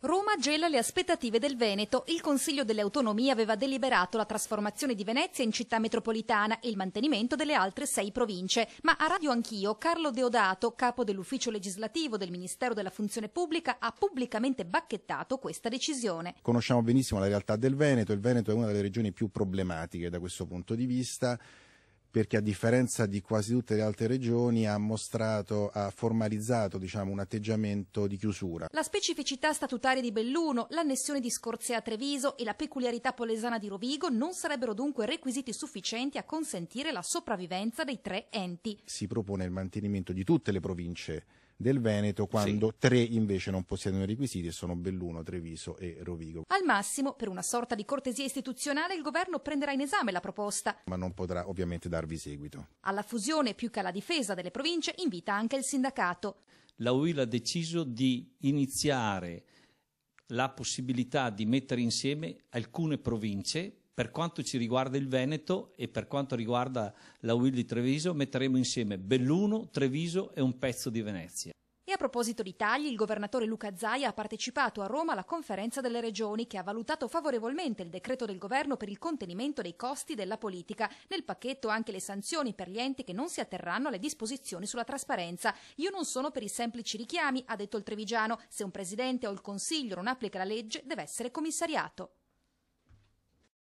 Roma gela le aspettative del Veneto. Il Consiglio delle Autonomie aveva deliberato la trasformazione di Venezia in città metropolitana e il mantenimento delle altre 6 province. Ma a Radio Anch'io, Carlo Deodato, capo dell'ufficio legislativo del Ministero della Funzione Pubblica, ha pubblicamente bacchettato questa decisione. Conosciamo benissimo la realtà del Veneto. Il Veneto è una delle regioni più problematiche da questo punto di vista, perché a differenza di quasi tutte le altre regioni ha formalizzato un atteggiamento di chiusura. La specificità statutaria di Belluno, l'annessione di Scorzea a Treviso e la peculiarità polesana di Rovigo non sarebbero dunque requisiti sufficienti a consentire la sopravvivenza dei 3 enti. Si propone il mantenimento di tutte le province del Veneto, quando 3 invece non possiedono i requisiti e sono Belluno, Treviso e Rovigo. Al massimo, per una sorta di cortesia istituzionale, il governo prenderà in esame la proposta. Ma non potrà ovviamente darvi seguito. Alla fusione più che alla difesa delle province invita anche il sindacato. La UIL ha deciso di iniziare la possibilità di mettere insieme alcune province. Per quanto ci riguarda il Veneto e per quanto riguarda la UIL di Treviso, metteremo insieme Belluno, Treviso e un pezzo di Venezia. E a proposito di tagli, il governatore Luca Zaia ha partecipato a Roma alla conferenza delle regioni che ha valutato favorevolmente il decreto del governo per il contenimento dei costi della politica. Nel pacchetto anche le sanzioni per gli enti che non si atterranno alle disposizioni sulla trasparenza. Io non sono per i semplici richiami, ha detto il trevigiano. Se un presidente o il consiglio non applica la legge, deve essere commissariato.